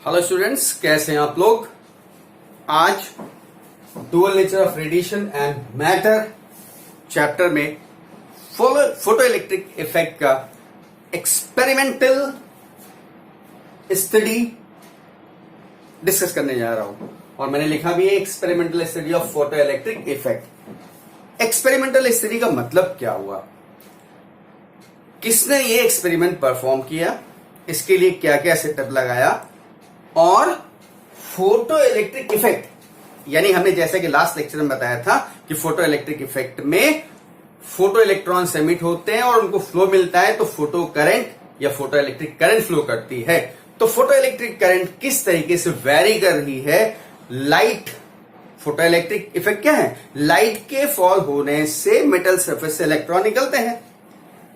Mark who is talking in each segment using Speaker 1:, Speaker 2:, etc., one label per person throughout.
Speaker 1: Hello students, कैसे हैं आप लोग। आज dual nature of radiation and matter chapter में फोटो इलेक्ट्रिक इफेक्ट का एक्सपेरिमेंटल स्टडी डिस्कस करने जा रहा हूं और मैंने लिखा भी है experimental study of photo electric effect. Experimental study का मतलब क्या हुआ, किसने ये एक्सपेरिमेंट परफॉर्म किया, इसके लिए क्या क्या सेटअप लगाया और फोटो इलेक्ट्रिक इफेक्ट यानी हमने जैसा कि लास्ट लेक्चर में बताया था कि फोटो इलेक्ट्रिक इफेक्ट में फोटो इलेक्ट्रॉन एमिट होते हैं और उनको फ्लो मिलता है तो फोटो करंट या फोटो इलेक्ट्रिक करंट फ्लो करती है। तो फोटो इलेक्ट्रिक करंट किस तरीके से वेरी कर रही है लाइट। फोटो इलेक्ट्रिक इफेक्ट क्या है, लाइट के फॉल होने से मेटल सरफेस से इलेक्ट्रॉन निकलते हैं।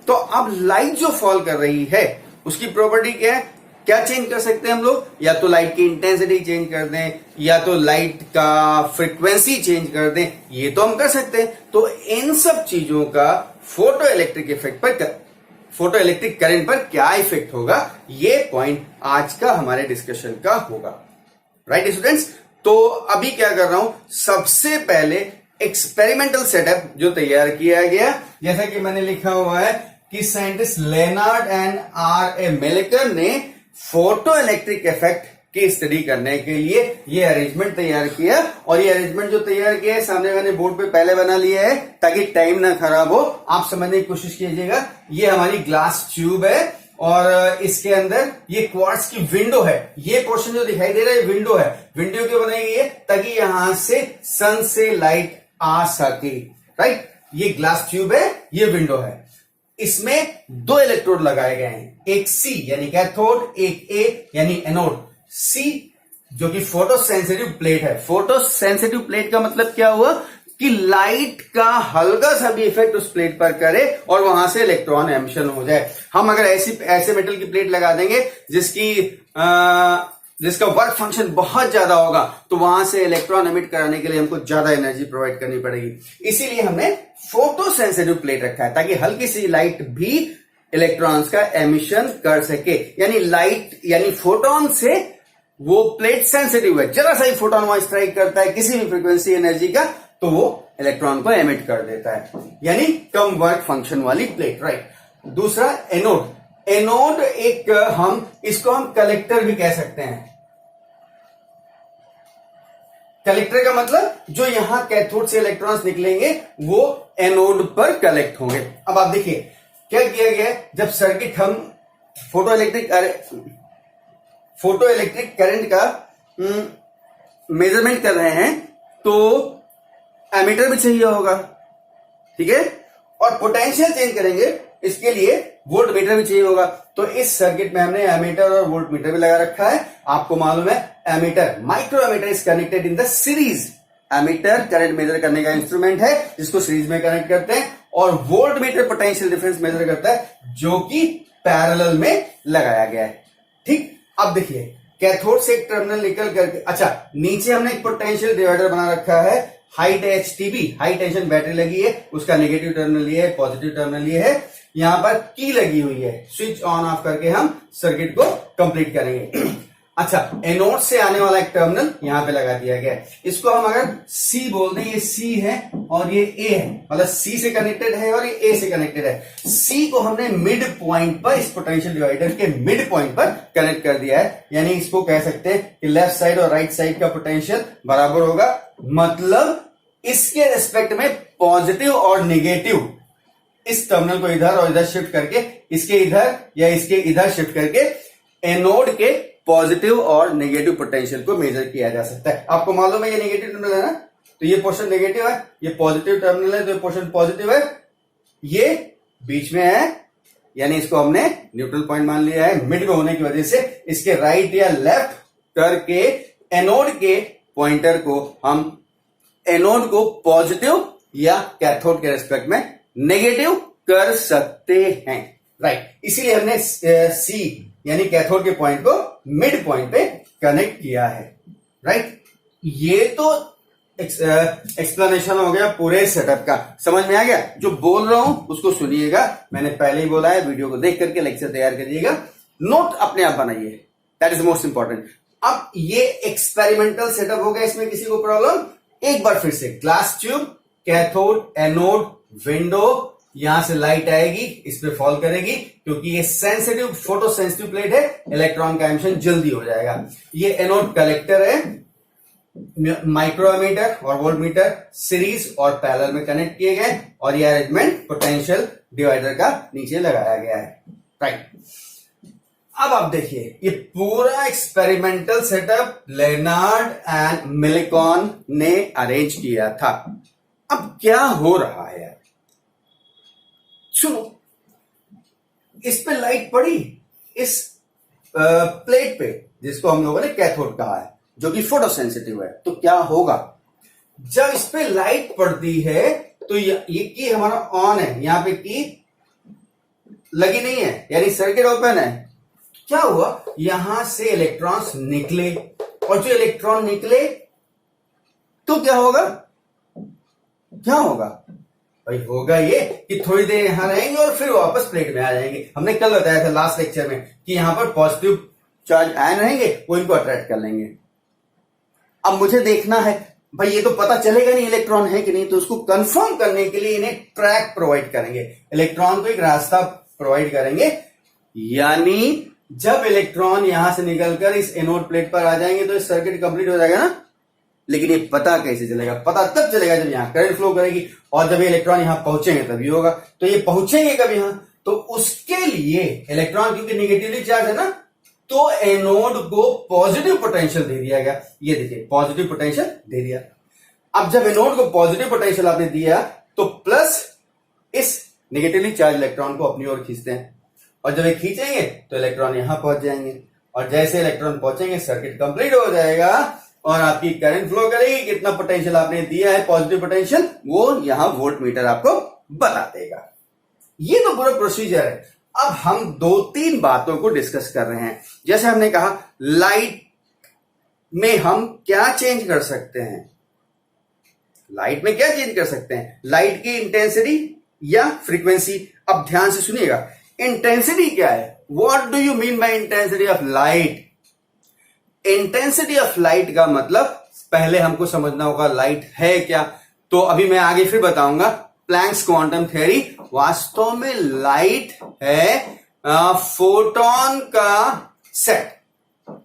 Speaker 1: तो अब लाइट जो फॉल कर रही है उसकी प्रॉपर्टी क्या है, क्या चेंज कर सकते हैं हम लोग, या तो लाइट की इंटेंसिटी चेंज कर दें या तो लाइट का फ्रीक्वेंसी चेंज कर दें, ये तो हम कर सकते हैं। तो इन सब चीजों का फोटो इलेक्ट्रिक इफेक्ट पर, फोटो इलेक्ट्रिक करंट पर क्या इफेक्ट होगा, ये पॉइंट आज का हमारे डिस्कशन का होगा। राइट स्टूडेंट्स, तो अभी क्या कर रहा हूं, सबसे पहले एक्सपेरिमेंटल सेटअप जो तैयार किया गया, जैसा कि मैंने लिखा हुआ है कि scientist Lenard and R A मेलेकर ने फोटो इलेक्ट्रिक इफेक्ट की स्टडी करने के लिए ये अरेंजमेंट तैयार किया। और ये अरेंजमेंट जो तैयार किया है सामने मैंने बोर्ड पे पहले बना लिया है ताकि टाइम ना खराब हो, आप समझने की कोशिश कीजिएगा। ये हमारी ग्लास ट्यूब है और इसके अंदर ये क्वार्ट्ज की विंडो है। ये पोर्शन जो दिखाई दे रहा है विंडो है। विंडो क्यों बनाई गई है, ताकि यहां से सन से लाइट आ सके। राइट, ये ग्लास ट्यूब है, ये विंडो है। इसमें दो इलेक्ट्रोड लगाए गए हैं, एक सी यानी कैथोड, एक ए यानी एनोड। सी जो कि फोटो सेंसिटिव प्लेट है। फोटो सेंसिटिव प्लेट का मतलब क्या हुआ कि लाइट का हल्का सा भी इफेक्ट उस प्लेट पर करे और वहां से इलेक्ट्रॉन एमिशन हो जाए। हम अगर ऐसे मेटल की प्लेट लगा देंगे जिसका वर्क फंक्शन बहुत ज्यादा होगा तो वहां से इलेक्ट्रॉन एमिट कराने के लिए हमको ज्यादा एनर्जी प्रोवाइड करनी पड़ेगी। इसीलिए हमने फोटो सेंसिटिव प्लेट रखा है ताकि हल्की सी लाइट भी इलेक्ट्रॉन्स का एमिशन कर सके। यानी लाइट यानी फोटोन से वो प्लेट सेंसिटिव है, जरा सा ही फोटोन वहां स्ट्राइक करता है किसी भी फ्रीक्वेंसी एनर्जी का तो वो इलेक्ट्रॉन को एमिट कर देता है, यानी कम वर्क फंक्शन वाली प्लेट। राइट, दूसरा एनोड। एनोड एक हम कलेक्टर भी कह सकते हैं। कलेक्टर का मतलब जो यहां कैथोड से इलेक्ट्रॉन्स निकलेंगे वो एनोड पर कलेक्ट होंगे। अब आप देखिए क्या किया गया है, जब सर्किट हम फोटो इलेक्ट्रिक करंट का मेजरमेंट कर रहे हैं तो एमीटर भी चाहिए होगा, ठीक है, और पोटेंशियल चेंज करेंगे इसके लिए वोल्ट मीटर भी चाहिए होगा। तो इस सर्किट में हमने एमीटर और वोल्ट मीटर भी लगा रखा है। आपको मालूम है ammeter, micro ammeter is connected in the series. Ammeter current measure करने का इंस्ट्रूमेंट है जिसको सीरीज में कनेक्ट करते हैं, और voltmeter potential difference measure करता है जो कि पैरेलल में लगाया गया है। ठीक, अब देखिए कैथोड से एक टर्मिनल निकल करके, अच्छा नीचे हमने एक पोटेंशियल डिवाइडर बना रखा है, हाई टेंशन बैटरी लगी है, उसका नेगेटिव टर्मिनल ये है, पॉजिटिव टर्मिनल ये है। यहां पर की लगी हुई है, स्विच ऑन ऑफ करके हम सर्किट को कंप्लीट करेंगे। अच्छा, एनोड से आने वाला एक टर्मिनल यहां पे लगा दिया गया है। इसको हम अगर सी बोल दें, ये सी है और ये ए है, मतलब सी से कनेक्टेड है और ये ए से कनेक्टेड है। सी को हमने मिड पॉइंट पर, इस पोटेंशियल डिवाइडर के मिड पॉइंट पर कनेक्ट कर दिया है। यानी इसको कह सकते हैं कि लेफ्ट साइड और राइट साइड का पोटेंशियल बराबर होगा। मतलब इसके रेस्पेक्ट में पॉजिटिव और नेगेटिव इस टर्मिनल को इधर और इधर शिफ्ट करके, इसके इधर या इसके इधर शिफ्ट करके एनोड के पॉजिटिव और नेगेटिव पोटेंशियल को मेजर किया जा सकता है। आपको मालूम है ये नेगेटिव टर्मिनल है ना, तो ये पोर्शन नेगेटिव है, ये पॉजिटिव टर्मिनल है तो ये पोर्शन पॉजिटिव है, ये बीच में है, यानी इसको हमने न्यूट्रल पॉइंट मान लिया है। मिड में होने की वजह से इसके राइट या लेफ्ट करके एनोड के पॉइंटर को हम एनोड को पॉजिटिव या कैथोड के रेस्पेक्ट में नेगेटिव कर सकते हैं। राइट, इसीलिए हमने सी यानी कैथोड के पॉइंट को मिड पॉइंट पे कनेक्ट किया है। राइट, ये तो एक्सप्लेनेशन हो गया पूरे सेटअप का। समझ में आ गया? जो बोल रहा हूं उसको सुनिएगा, मैंने पहले ही बोला है, वीडियो को देख करके लेक्चर तैयार करिएगा, नोट अपने आप बनाइए, दैट इज मोस्ट इंपॉर्टेंट। अब ये एक्सपेरिमेंटल सेटअप हो गया, इसमें किसी को प्रॉब्लम? एक बार फिर से, glass tube, cathode, anode, window, यहां से लाइट आएगी, इस पे फॉल करेगी, क्योंकि ये सेंसिटिव, फोटो सेंसिटिव प्लेट है, इलेक्ट्रॉन का एमिशन जल्दी हो जाएगा। ये एनोड कलेक्टर है, माइक्रोमीटर और वोल्टमीटर सीरीज और पैरेलल में कनेक्ट किए गए, और ये अरेंजमेंट पोटेंशियल डिवाइडर का नीचे लगाया गया है, राइट। अब आप देखिए, ये पूरा experimental setup Lenard and Millikan ने अरेंज किया था। अब क्या हो रहा है यार, सुनो, इस पे लाइट पड़ी, इस प्लेट पे, जिसको हम लोगों ने कैथोड कहा है, जो कि फोटो सेंसिटिव है। तो क्या होगा, जब इस पे लाइट पड़ती है तो ये की हमारा ऑन है, यहां पे की लगी नहीं है, यानी सर्किट ओपन है। क्या हुआ, यहां से इलेक्ट्रॉन्स निकले, और जो इलेक्ट्रॉन निकले तो क्या होगा, क्या होगा भाई, होगा ये कि थोड़ी देर यहां रहेंगे और फिर वापस प्लेट में आ जाएंगे। हमने कल बताया था लास्ट लेक्चर में कि यहां पर पॉजिटिव चार्ज आयन रहेंगे, वो इनको अट्रैक्ट कर लेंगे। अब मुझे देखना है भाई, ये तो पता चलेगा नहीं इलेक्ट्रॉन है कि नहीं, तो उसको कंफर्म करने के लिए इन्हें ट्रैक प्रोवाइड करेंगे, इलेक्ट्रॉन को एक रास्ता प्रोवाइड करेंगे। यानी जब इलेक्ट्रॉन यहां से निकलकर इस एनोड प्लेट पर आ जाएंगे तो इस सर्किट कंप्लीट हो जाएगा ना। लेकिन ये पता कैसे चलेगा, पता तब चलेगा जब यहां करंट फ्लो करेगी, और जब ये इलेक्ट्रॉन यहां पहुंचेंगे तभी होगा। तो ये पहुंचेंगे कब यहां, तो उसके लिए इलेक्ट्रॉन क्योंकि निगेटिवली चार्ज है ना, तो एनोड को पॉजिटिव पोटेंशियल दे दिया गया। ये देखिए, पॉजिटिव पोटेंशियल दे दिया। अब जब एनोड को पॉजिटिव पोटेंशियल आपने दिया तो प्लस इस निगेटिवली चार्ज इलेक्ट्रॉन को अपनी ओर खींचते हैं, और जब ये खींचेंगे तो इलेक्ट्रॉन यहां पहुंच जाएंगे, और जैसे इलेक्ट्रॉन पहुंचेंगे सर्किट कंप्लीट हो जाएगा और आपकी करंट फ्लो करेगी। कितना पोटेंशियल आपने दिया है, पॉजिटिव पोटेंशियल, वो यहां वोल्ट मीटर आपको बता देगा। ये तो पूरा प्रोसीजर है। अब हम 2-3 बातों को डिस्कस कर रहे हैं। जैसे हमने कहा, लाइट में हम क्या चेंज कर सकते हैं, लाइट में क्या चेंज कर सकते हैं, लाइट की इंटेंसिटी या फ्रीक्वेंसी। अब ध्यान से सुनिएगा, इंटेंसिटी क्या है, what do you mean by intensity of light. Intensity of light का मतलब पहले हमको समझना होगा लाइट है क्या। तो अभी मैं आगे फिर बताऊंगा प्लैंक्स क्वांटम थ्योरी। वास्तव में लाइट है फोटोन का सेट,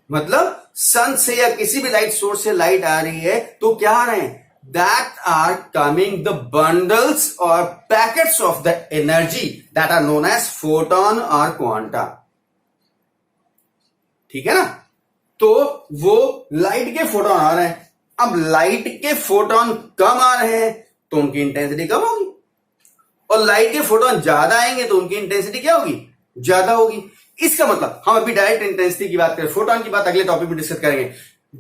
Speaker 1: मतलब सन से या किसी भी लाइट सोर्स से लाइट आ रही है तो क्या आ रहे हैं, that are coming the bundles or packets of the energy that are known as photon or quanta। ठीक है ना, तो वो लाइट के फोटोन आ रहे हैं। अब लाइट के फोटोन कम आ रहे हैं तो उनकी इंटेंसिटी कम होगी, और लाइट के फोटोन ज्यादा आएंगे तो उनकी इंटेंसिटी क्या होगी, ज्यादा होगी। इसका मतलब हम अभी डायरेक्ट इंटेंसिटी की बात करें, फोटोन की बात अगले टॉपिक में डिस्कस करेंगे।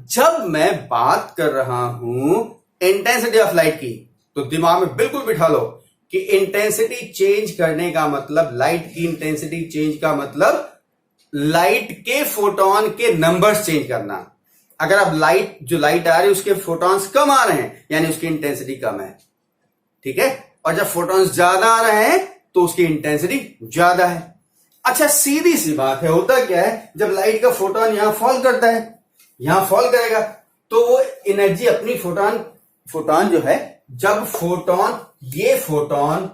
Speaker 1: जब मैं बात कर रहा हूं इंटेंसिटी ऑफ लाइट की, तो दिमाग में बिल्कुल बिठा लो कि इंटेंसिटी चेंज करने का मतलब, लाइट की इंटेंसिटी चेंज का मतलब लाइट के फोटोन के नंबर्स चेंज करना। अगर अब लाइट, जो लाइट आ रही है उसके फोटॉन्स कम आ रहे हैं, यानी उसकी इंटेंसिटी कम है, ठीक है। और जब फोटॉन्स ज्यादा आ रहे हैं तो उसकी इंटेंसिटी ज्यादा है। अच्छा, सीधी सी बात है, होता क्या है, जब लाइट का फोटोन यहां फॉल करता है, यहां फॉल करेगा तो वो एनर्जी अपनी फोटोन जो है, जब फोटोन, ये फोटोन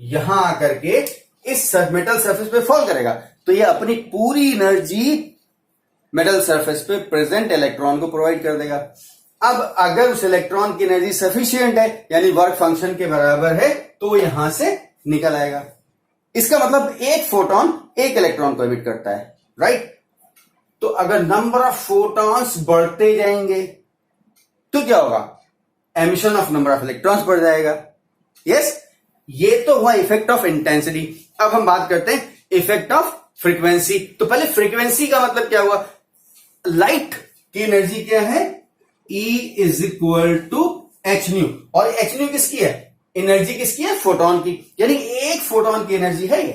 Speaker 1: यहां आकर के इस मेटल सरफेस पे फॉल करेगा तो ये अपनी पूरी एनर्जी मेटल सरफेस पे प्रेजेंट इलेक्ट्रॉन को प्रोवाइड कर देगा। अब अगर उस इलेक्ट्रॉन की एनर्जी सफिशिएंट है, यानी वर्क फंक्शन के बराबर है, तो वो यहां से निकल आएगा। इसका मतलब एक फोटोन एक इलेक्ट्रॉन को एमिट करता है, राइट। तो अगर नंबर ऑफ फोटॉन्स बढ़ते जाएंगे तो क्या होगा, emission of number of electrons बढ़ जाएगा। यस, ये तो हुआ इफेक्ट ऑफ इंटेंसिटी। अब हम बात करते हैं इफेक्ट ऑफ फ्रीक्वेंसी। तो पहले फ्रीक्वेंसी का मतलब क्या हुआ, लाइट की एनर्जी क्या है, E is equal to h nu, और एच न्यू किसकी है, एनर्जी किसकी है, फोटोन की, यानी एक फोटोन की एनर्जी है ये।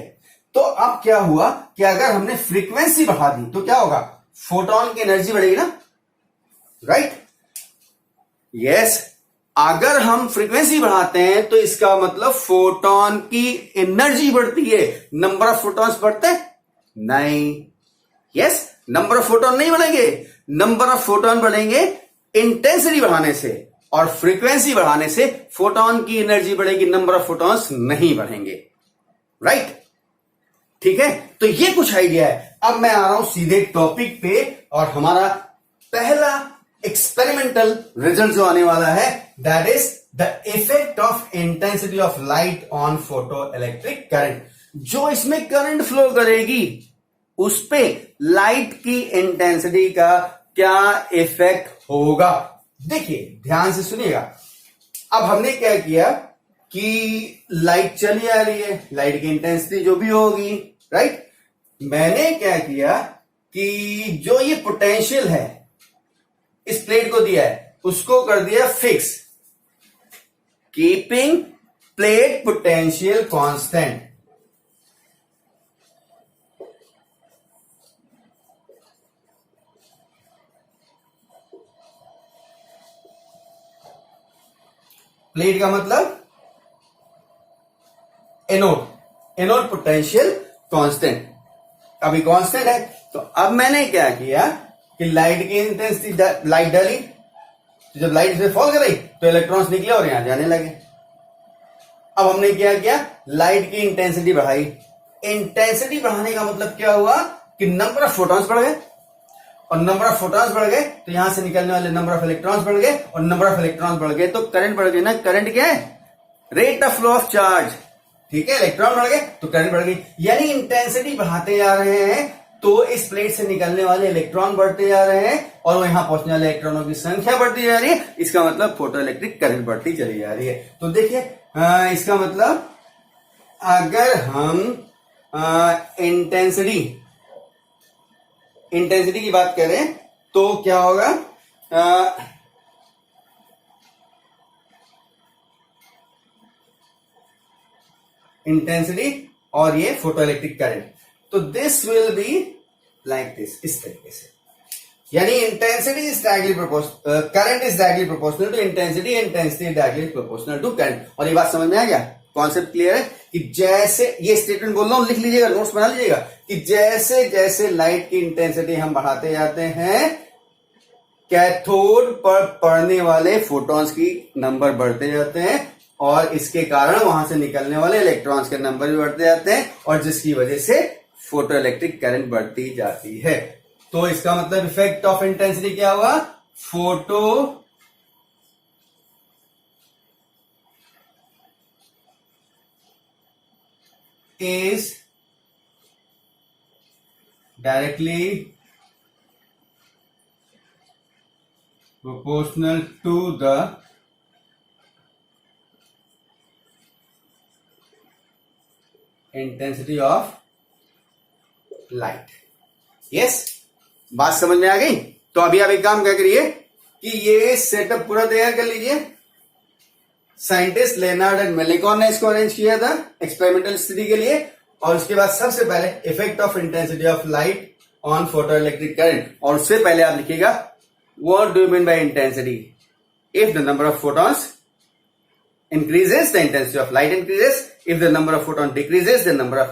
Speaker 1: तो अब क्या हुआ कि अगर हमने फ्रीक्वेंसी बढ़ा दी तो क्या होगा, फोटोन की एनर्जी बढ़ेगी ना, राइट। यस, अगर हम फ्रीक्वेंसी बढ़ाते हैं तो इसका मतलब फोटोन की एनर्जी बढ़ती है, नंबर ऑफ फोटॉन्स बढ़ते हैं नहीं। यस, नंबर ऑफ फोटोन नहीं बढ़ेंगे, नंबर ऑफ फोटोन बढ़ेंगे इंटेंसिटी बढ़ाने से, और फ्रीक्वेंसी बढ़ाने से फोटोन की एनर्जी बढ़ेगी, नंबर ऑफ फोटॉन्स नहीं बढ़ेंगे। राइट, ठीक है। तो ये कुछ आइडिया है। अब मैं आ रहा हूं सीधे टॉपिक पे, और हमारा पहला एक्सपेरिमेंटल रिजल्ट जो आने वाला है, that is the effect of intensity of light on photo electric current. जो इसमें करंट फ्लो करेगी उस पे लाइट की इंटेंसिटी का क्या इफेक्ट होगा। देखिए ध्यान से सुनिएगा। अब हमने क्या किया कि लाइट चली आ रही है, लाइट की इंटेंसिटी जो भी होगी, राइट। मैंने क्या किया कि जो ये पोटेंशियल है इस प्लेट को दिया है, उसको कर दिया fix, keeping plate potential constant. Plate का मतलब एनोड पोटेंशियल कांस्टेंट, अभी कांस्टेंट है। तो अब मैंने क्या किया कि लाइट की इंटेंसिटी, लाइट डाली, तो जब लाइट इसमें फॉल कर रही तो इलेक्ट्रॉन्स निकले और यहां जाने लगे। अब हमने क्या किया, लाइट की इंटेंसिटी बढ़ाई। इंटेंसिटी बढ़ाने का मतलब क्या हुआ कि नंबर ऑफ फोटॉन्स बढ़ गए, और नंबर ऑफ फोटॉन्स बढ़ गए तो यहां से निकलने वाले नंबर ऑफ इलेक्ट्रॉन्स बढ़ गए, और नंबर ऑफ इलेक्ट्रॉन्स बढ़ गए तो करंट बढ़ गई ना। करंट क्या है, rate of flow of charge, ठीक है। इलेक्ट्रॉन बढ़ गए तो करंट बढ़ गई, यानी इंटेंसिटी बढ़ाते जा रहे हैं तो इस प्लेट से निकलने वाले इलेक्ट्रॉन बढ़ते जा रहे हैं, और वहां पहुंचने वाले इलेक्ट्रॉनों की संख्या बढ़ती जा रही है। इसका मतलब फोटो इलेक्ट्रिक करंट बढ़ती चली जा रही है। तो देखिए इसका मतलब अगर हम इंटेंसिटी की बात करें तो क्या होगा, इंटेंसिटी और ये फोटो इलेक्ट्रिक करंट, तो this will be like this, इस तरीके से। यानी intensity is directly proportional, current is directly proportional to intensity, intensity directly proportional to current. और ये बात समझ में आ गया, कॉन्सेप्ट क्लियर है कि जैसे ये स्टेटमेंट बोल रहा हूं, लिख लीजिएगा, नोट्स बना लीजिएगा कि जैसे जैसे लाइट की इंटेंसिटी हम बढ़ाते जाते हैं, कैथोड पर पड़ने वाले फोटॉन्स की नंबर बढ़ते जाते हैं, और इसके कारण वहां से निकलने वाले इलेक्ट्रॉन्स के नंबर भी बढ़ते जाते हैं, और जिसकी वजह से फोटो इलेक्ट्रिक करंट बढ़ती जाती है। तो इसका मतलब इफेक्ट ऑफ इंटेंसिटी क्या हुआ, photo is directly proportional to the intensity of light. Yes, बात समझ में आ गई। तो अभी आप एक काम क्या करिए कि ये सेटअप पूरा तैयार कर लीजिए। साइंटिस्ट लेनार्ड एंड मेलिकॉन ने इसको अरेंज किया था एक्सपेरिमेंटल स्टडी के लिए, और उसके बाद सबसे पहले effect of intensity of light on photo electric current, और उससे पहले आप लिखिएगा what do you mean by intensity. If the number of photons increases, the intensity of light increases. If the number of photon decreases, the number of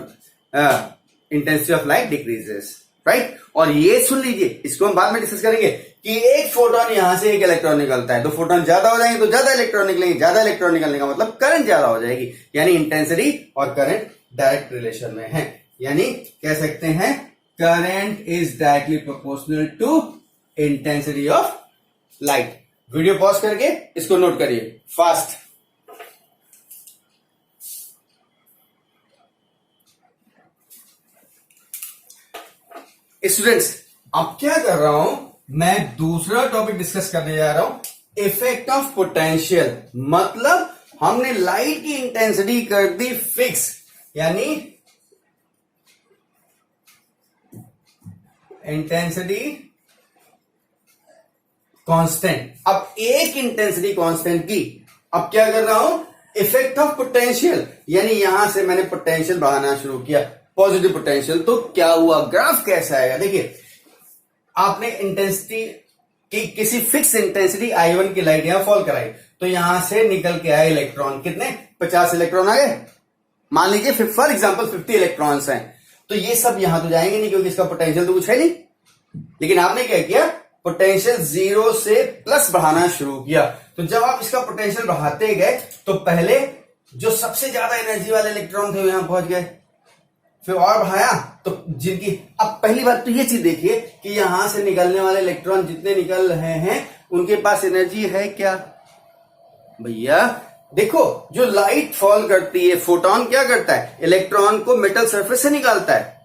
Speaker 1: intensity of light decreases. Right. और ये सुन लीजिए, इसको हम बाद में discuss करेंगे कि एक फोटोन यहां से एक इलेक्ट्रॉन निकलता है, तो फोटोन ज्यादा हो जाएंगे तो ज्यादा इलेक्ट्रॉन निकलेंगे, ज्यादा इलेक्ट्रॉन निकलने का मतलब करंट ज्यादा हो जाएगी। यानी इंटेंसिटी और करंट डायरेक्ट रिलेशन में है, यानी कह सकते हैं current is directly proportional to intensity of light. Video pause करके इसको नोट करिए फास्ट। स्टूडेंट्स, अब क्या कर रहा हूं, मैं दूसरा टॉपिक डिस्कस करने जा रहा हूं, इफेक्ट ऑफ पोटेंशियल। मतलब हमने लाइट की इंटेंसिटी कर दी फिक्स, यानी इंटेंसिटी कांस्टेंट। अब एक इंटेंसिटी कांस्टेंट की, अब क्या कर रहा हूं, इफेक्ट ऑफ पोटेंशियल, यानी यहां से मैंने पोटेंशियल बढ़ाना शुरू किया, पॉजिटिव पोटेंशियल। तो क्या हुआ, ग्राफ कैसा आएगा, देखिए आपने इंटेंसिटी की किसी फिक्स इंटेंसिटी I1 की लाइट यहां फॉल कराई, तो यहां से निकल के आए इलेक्ट्रॉन, कितने 50 इलेक्ट्रॉन आ गए, मान लीजिए फॉर एग्जांपल 50 इलेक्ट्रॉन्स हैं, तो ये सब यहां तो जाएंगे नहीं क्योंकि इसका पोटेंशियल तो कुछ है नहीं। लेकिन आपने क्या किया, पोटेंशियल जीरो से प्लस बढ़ाना शुरू किया। तो जब आप इसका पोटेंशियल बढ़ाते गए तो पहले जो सबसे ज्यादा एनर्जी वाले इलेक्ट्रॉन थे वो यहां पहुंच गए, फिर और बढ़ाया तो जिनकी, अब पहली बात तो ये चीज देखिए कि यहां से निकलने वाले इलेक्ट्रॉन जितने निकल रहे हैं उनके पास एनर्जी है क्या भैया? देखो, जो लाइट फॉल करती है, फोटोन क्या करता है, इलेक्ट्रॉन को मेटल सरफेस से निकालता है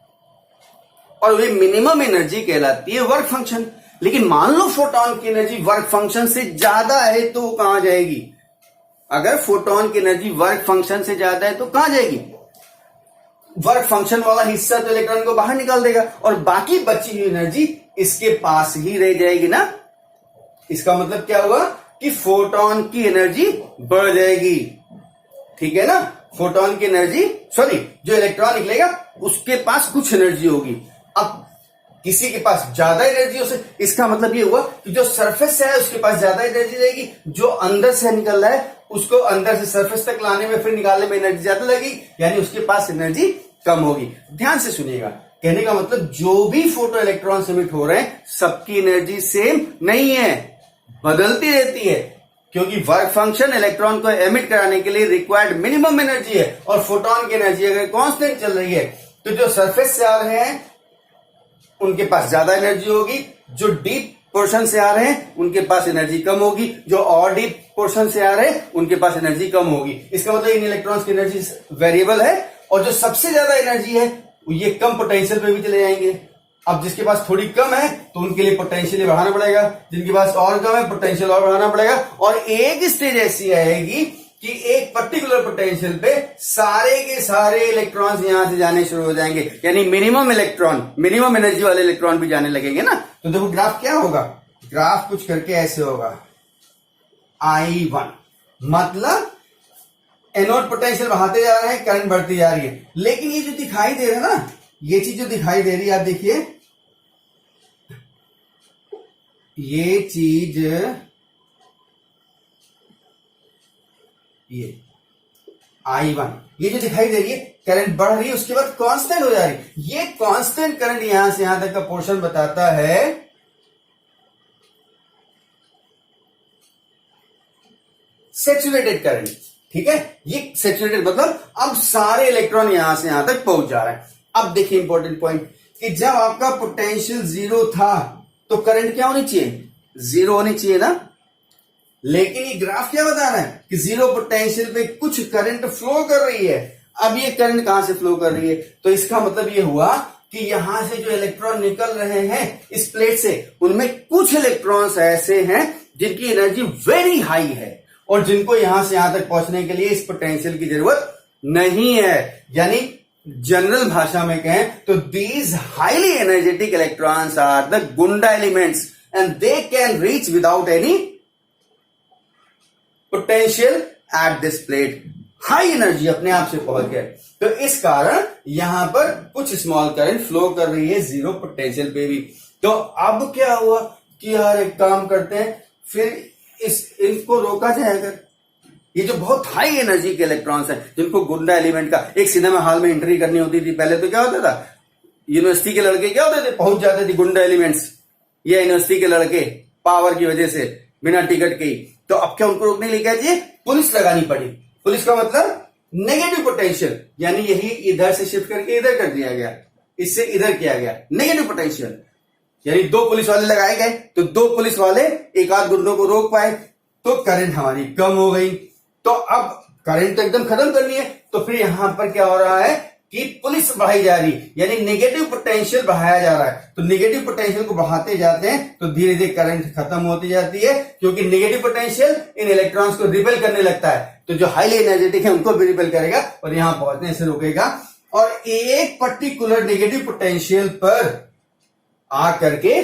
Speaker 1: और वे मिनिमम एनर्जी कहलाती है वर्क फंक्शन। लेकिन मान लो फोटोन की एनर्जी वर्क फंक्शन से ज्यादा है तो वो कहां जाएगी? अगर फोटोन की एनर्जी वर्क फंक्शन से ज्यादा है तो कहां जाएगी? वर्क फंक्शन वाला हिस्सा तो इलेक्ट्रॉन को बाहर निकाल देगा और बाकी बची हुई एनर्जी इसके पास ही रह जाएगी ना। इसका मतलब क्या हुआ कि फोटोन की एनर्जी बढ़ जाएगी, ठीक है ना। फोटोन की एनर्जी, सॉरी, जो इलेक्ट्रॉन निकलेगा उसके पास कुछ एनर्जी होगी। अब किसी के पास ज्यादा एनर्जी हो सकती, इसका मतलब ये हुआ कि जो सरफेस से है उसके पास ज्यादा एनर्जी रहेगी, जो अंदर से निकल रहा है उसको अंदर से सरफेस तक लाने में फिर निकालने में एनर्जी ज्यादा लगेगी, यानी उसके पास एनर्जी कम होगी। ध्यान से सुनिएगा, कहने का मतलब जो भी फोटो इलेक्ट्रॉन एमिट हो रहे हैं सबकी एनर्जी सेम नहीं है, बदलती रहती है, क्योंकि वर्क फंक्शन इलेक्ट्रॉन को एमिट कराने के लिए रिक्वायर्ड मिनिमम एनर्जी है और फोटोन की एनर्जी अगर कांस्टेंट चल रही है तो जो सरफेस से आ रहे हैं उनके पास ज्यादा एनर्जी होगी, जो डीप पोर्शन से आ रहे हैं उनके पास एनर्जी कम होगी, जो और डीप पोर्शन से आ रहे हैं उनके पास एनर्जी कम होगी। इसका मतलब इन इलेक्ट्रॉन्स की एनर्जी वेरिएबल है और जो सबसे ज्यादा एनर्जी है ये कम पोटेंशियल पे भी चले जाएंगे। अब जिसके पास थोड़ी कम है तो उनके लिए पोटेंशियल बढ़ाना पड़ेगा, जिनके पास और कम है पोटेंशियल और बढ़ाना पड़ेगा, और एक स्टेज ऐसी आएगी कि एक पर्टिकुलर पोटेंशियल पे सारे के सारे इलेक्ट्रॉन्स यहां से जाने शुरू हो जाएंगे, यानी मिनिमम इलेक्ट्रॉन, मिनिमम एनर्जी वाले इलेक्ट्रॉन भी जाने लगेंगे ना। तो देखो ग्राफ क्या होगा, ग्राफ कुछ करके ऐसे होगा, I1 मतलब एनोड पोटेंशियल बढ़ाते जा रहे हैं, करंट बढ़ती जा रही है। लेकिन ये जो दिखाई दे रहा है ना, ये चीज जो दिखाई दे रही है, आप देखिए ये चीज, ये I1 ये जो दिखाई दे रही है करंट बढ़ रही है, उसके बाद कांस्टेंट हो जा रही है। ये कांस्टेंट करंट यहां से यहां तक का पोर्शन बताता है सैचुरेटेड करंट, ठीक है। ये सैचुरेटेड मतलब अब सारे इलेक्ट्रॉन यहां से यहां तक पहुंच जा रहे हैं। अब देखिए इंपॉर्टेंट पॉइंट कि जब आपका पोटेंशियल जीरो था तो करंट क्या होनी चाहिए, जीरो होनी चाहिए ना। लेकिन ये ग्राफ क्या बता रहा है कि जीरो पोटेंशियल पे कुछ करंट फ्लो कर रही है। अब ये करंट कहां से फ्लो कर रही है, तो इसका मतलब ये हुआ कि यहां से जो इलेक्ट्रॉन निकल रहे हैं इस प्लेट से, उनमें कुछ इलेक्ट्रॉन्स ऐसे हैं जिनकी एनर्जी वेरी हाई है और जिनको यहां से यहां तक पहुंचने के लिए इस पोटेंशियल की जरूरत नहीं है। यानी जनरल भाषा में कहें तो these highly energetic electrons are the गुंडा elements and they can reach without any potential at this plate. High energy अपने आप से पहुंच गए, तो इस कारण यहां पर कुछ स्मॉल करंट फ्लो कर रही है जीरो पोटेंशियल पे भी। तो अब क्या हुआ कि यार एक काम करते हैं, फिर इसको रोका जाएगा। ये जो बहुत हाई एनर्जी के इलेक्ट्रॉन्स हैं जिनको गुंडा एलिमेंट का, एक सिनेमा हॉल में एंट्री करनी होती थी पहले, तो क्या होता था, यूनिवर्सिटी के लड़के क्या होते थे, पहुंच जाते थे गुंडा एलिमेंट्स, या यूनिवर्सिटी के लड़के पावर की वजह से बिना टिकट के। तो अब क्या उनको रोकने के लिए क्या चाहिए, पुलिस लगानी पड़ी। पुलिस का मतलब नेगेटिव पोटेंशियल, यानी यही इधर से शिफ्ट करके इधर कर दिया गया, इससे इधर किया गया नेगेटिव पोटेंशियल, यानी दो पुलिस वाले लगाए गए तो दो पुलिस वाले एक आध गुंडों को रोक पाए, तो करंट हमारी कम हो गई। तो अब करंट तो एकदम खत्म करनी है, तो फिर यहां पर क्या हो रहा है कि पुलिस बढ़ाई जा रही है, यानी नेगेटिव पोटेंशियल बढ़ाया जा रहा है। तो नेगेटिव पोटेंशियल को बढ़ाते जाते हैं तो धीरे धीरे करंट खत्म होती जाती है, क्योंकि नेगेटिव पोटेंशियल इन इलेक्ट्रॉन्स को रिपेल करने लगता है, तो जो हाईली एनर्जेटिक है उनको भी रिपेल करेगा और यहां पहुंचने से रोकेगा। और एक पर्टिकुलर नेगेटिव पोटेंशियल पर आकर के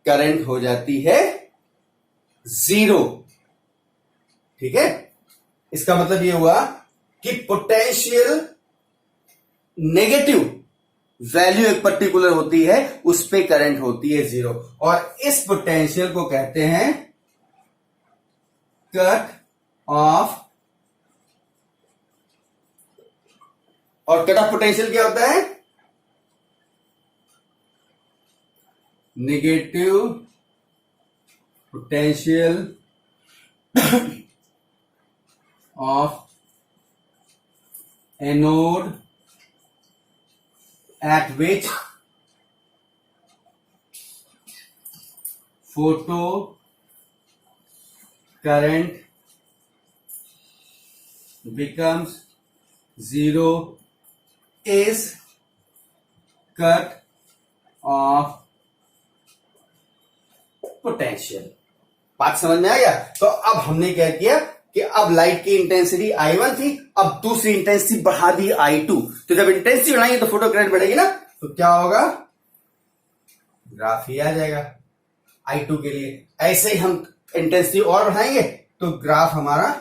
Speaker 1: करंट हो जाती है जीरो, ठीक है। इसका मतलब यह हुआ कि पोटेंशियल नेगेटिव वैल्यू एक पर्टिकुलर होती है, उस पे करंट होती है जीरो, और इस पोटेंशियल को कहते हैं कट ऑफ। और कट ऑफ पोटेंशियल क्या होता है, negative potential of anode at which photo current becomes zero is cut off potential. बात समझ में आ गया? तो अब हमने क्या किया कि अब लाइट की इंटेंसिटी I1 थी, अब दूसरी इंटेंसिटी बढ़ा दी I2। तो जब इंटेंसिटी बढ़ाएंगे तो फोटो करंट बढ़ेगी ना, तो क्या होगा, ग्राफ ही आ जाएगा I2 के लिए। ऐसे ही हम इंटेंसिटी और बढ़ाएंगे तो ग्राफ हमारा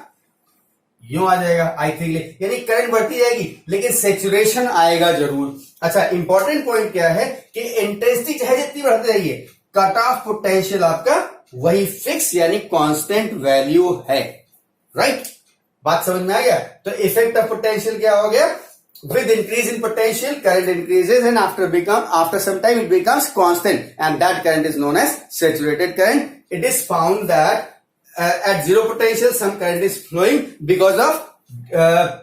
Speaker 1: यूं आ जाएगा I3 के लिए, यानी करंट बढ़ती जाएगी लेकिन सेचुरेशन आएगा जरूर। अच्छा, इंपॉर्टेंट पॉइंट क्या है कि इंटेंसिटी चाहे जितनी बढ़ती जाइए, कट ऑफ पोटेंशियल आपका वही फिक्स यानी कांस्टेंट वैल्यू है। राइट, बात समझ में आ गया? तो इफेक्ट ऑफ पोटेंशियल क्या हो गया, with increase in potential current increases and after some time it becomes constant and that current is known as saturated current. It is found that at zero potential some current is flowing because of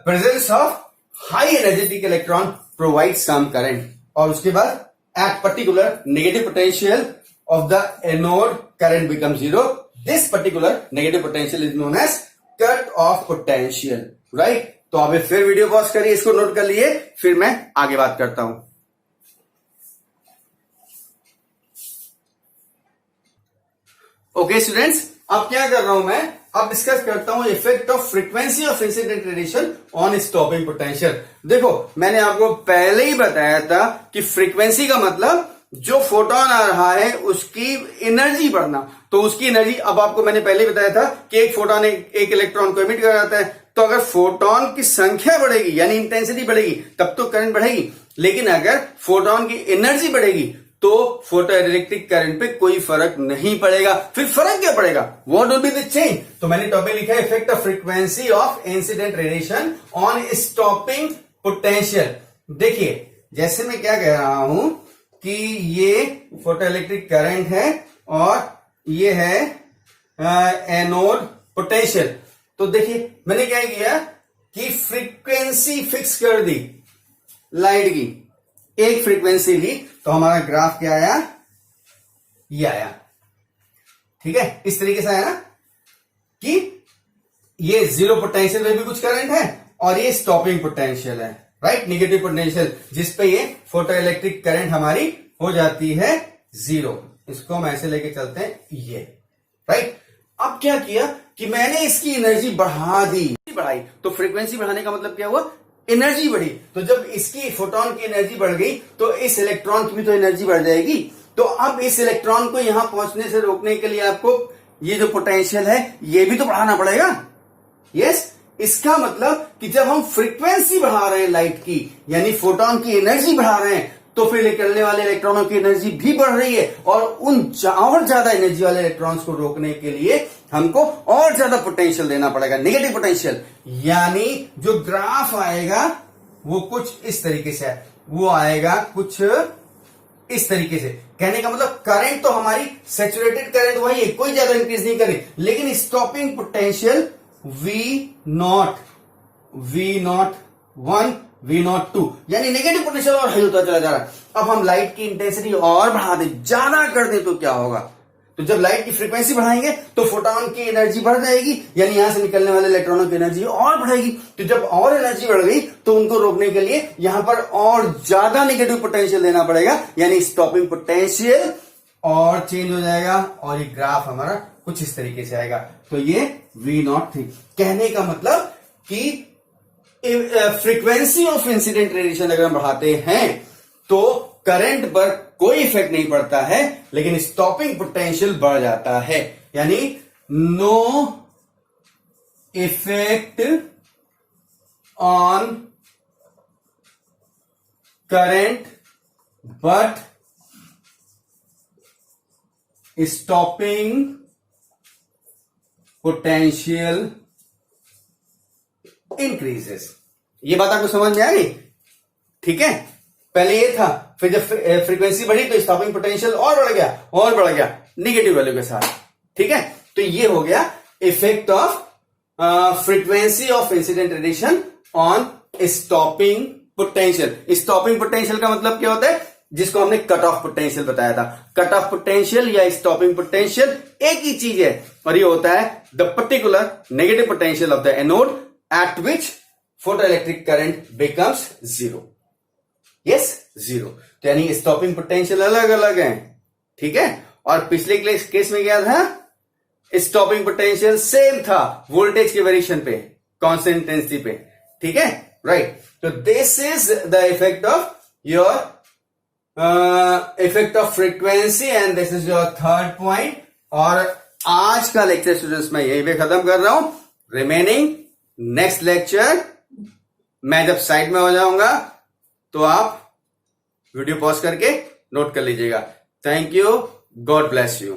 Speaker 1: presence of high energetic electron provides some current. और उसके बाद at particular negative potential of the anode current becomes zero. This particular negative potential is known as cut off potential. Right? तो अभी फिर video pause करिए, इसको note कर लिए, फिर मैं आगे बात करता हूं। ओके स्टूडेंट्स, अब क्या कर रहा हूं मैं, अब डिस्कस करता हूं effect of frequency of incident radiation on stopping potential. देखो, मैंने आपको पहले ही बताया था कि फ्रीक्वेंसी का मतलब जो फोटोन आ रहा है उसकी एनर्जी बढ़ना। तो उसकी एनर्जी, अब आपको मैंने पहले बताया था कि एक फोटोन एक इलेक्ट्रॉन को एमिट कर जाता है, तो अगर फोटोन की संख्या बढ़ेगी यानी इंटेंसिटी बढ़ेगी तब तो करंट बढ़ेगी, लेकिन अगर फोटोन की एनर्जी बढ़ेगी तो फोटो इलेक्ट्रिक करंट पे कोई फर्क नहीं पड़ेगा। फिर फर्क क्या पड़ेगा, what will be the change? तो मैंने टॉपिक लिखा है effect of frequency of incident radiation on stopping potential. देखिए, जैसे मैं क्या कह रहा हूं कि ये फोटो इलेक्ट्रिक करंट है और ये है एनोड पोटेंशियल। तो देखिए, मैंने क्या किया कि फ्रीक्वेंसी फिक्स कर दी लाइट की, एक फ्रीक्वेंसी ली, तो हमारा ग्राफ क्या आया, ये आया। ठीक है, इस तरीके से आया ना कि ये जीरो पोटेंशियल में भी कुछ करंट है और ये स्टॉपिंग पोटेंशियल है, राइट, नेगेटिव पोटेंशियल, जिसपे ये फोटो इलेक्ट्रिक करंट हमारी हो जाती है जीरो। इसको हम ऐसे लेके चलते हैं, ये राइट। अब क्या किया कि मैंने इसकी एनर्जी बढ़ा दी, बढ़ाई, तो फ्रीक्वेंसी बढ़ाने का मतलब क्या हुआ, एनर्जी बढ़ी। तो जब इसकी फोटोन की एनर्जी बढ़ गई तो इस इलेक्ट्रॉन की भी तो एनर्जी बढ़ जाएगी। तो अब इस इलेक्ट्रॉन को यहां पहुंचने से रोकने के लिए आपको ये जो पोटेंशियल है ये भी तो बढ़ाना पड़ेगा। यस, इसका मतलब कि जब हम फ्रीक्वेंसी बढ़ा रहे हैं लाइट की, यानी फोटोन की एनर्जी बढ़ा रहे हैं, तो फिर निकलने वाले इलेक्ट्रॉनों की एनर्जी भी बढ़ रही है और उन और ज्यादा एनर्जी वाले इलेक्ट्रॉन्स को रोकने के लिए हमको और ज्यादा पोटेंशियल देना पड़ेगा, नेगेटिव पोटेंशियल। यानी जो ग्राफ आएगा वो कुछ इस तरीके से है, वो आएगा कुछ इस तरीके से। कहने का मतलब करंट तो हमारी सेचुरेटेड करंट वही है, कोई ज्यादा इंक्रीज नहीं करे, लेकिन stopping potential V0 V01 V02 यानी नेगेटिव पोटेंशियल और हाई होता चला जा रहा है। अब हम लाइट की इंटेंसिटी और बढ़ा दें, ज्यादा कर दें, तो क्या होगा, तो जब लाइट की फ्रीक्वेंसी बढ़ाएंगे तो फोटोन की एनर्जी बढ़ जाएगी, यानी यहां से निकलने वाले इलेक्ट्रॉनों की एनर्जी और बढ़ेगी। तो जब और एनर्जी बढ़ गई तो उनको रोकने के लिए यहां पर और ज्यादा नेगेटिव पोटेंशियल देना पड़ेगा, यानी स्टॉपिंग पोटेंशियल और चेंज हो जाएगा और ये ग्राफ हमारा कुछ इस तरीके से आएगा। तो ये V0 थी। कहने का मतलब कि फ्रीक्वेंसी ऑफ इंसिडेंट रेडिएशन अगर हम बढ़ाते हैं तो करंट पर कोई इफेक्ट नहीं पड़ता है, लेकिन स्टॉपिंग पोटेंशियल बढ़ जाता है, यानी no effect on current but stopping potential increases. ये बात आपको समझ में आ गई? ठीक है, पहले ये था, फिर जब फ्रीक्वेंसी बढ़ी तो स्टॉपिंग पोटेंशियल और बढ़ गया नेगेटिव वैल्यू के साथ। ठीक है, तो ये हो गया effect of frequency of incident radiation on stopping potential. Stopping potential का मतलब क्या होता है, जिसको हमने कट ऑफ पोटेंशियल बताया था। कट ऑफ पोटेंशियल या स्टॉपिंग पोटेंशियल एक ही चीज है, और ये होता है the particular negative potential of the anode eight which photo electric current becomes zero. Yes, zero. तो यानी स्टॉपिंग पोटेंशियल अलग अलग है, ठीक है। और पिछले केस में क्या था, स्टॉपिंग पोटेंशियल सेम था वोल्टेज के वेरिएशन पे, कांस्टेंट इंटेंसिटी पे, ठीक है, राइट। तो this is the effect of your effect of frequency and this is your third point. और आज का लेक्चर स्टूडेंट्स मैं यहीं पे खत्म कर रहा हूं। रिमेनिंग नेक्स्ट लेक्चर मैं जब साइड में हो जाऊंगा तो आप वीडियो पॉज करके नोट कर लीजिएगा। Thank you, God bless you.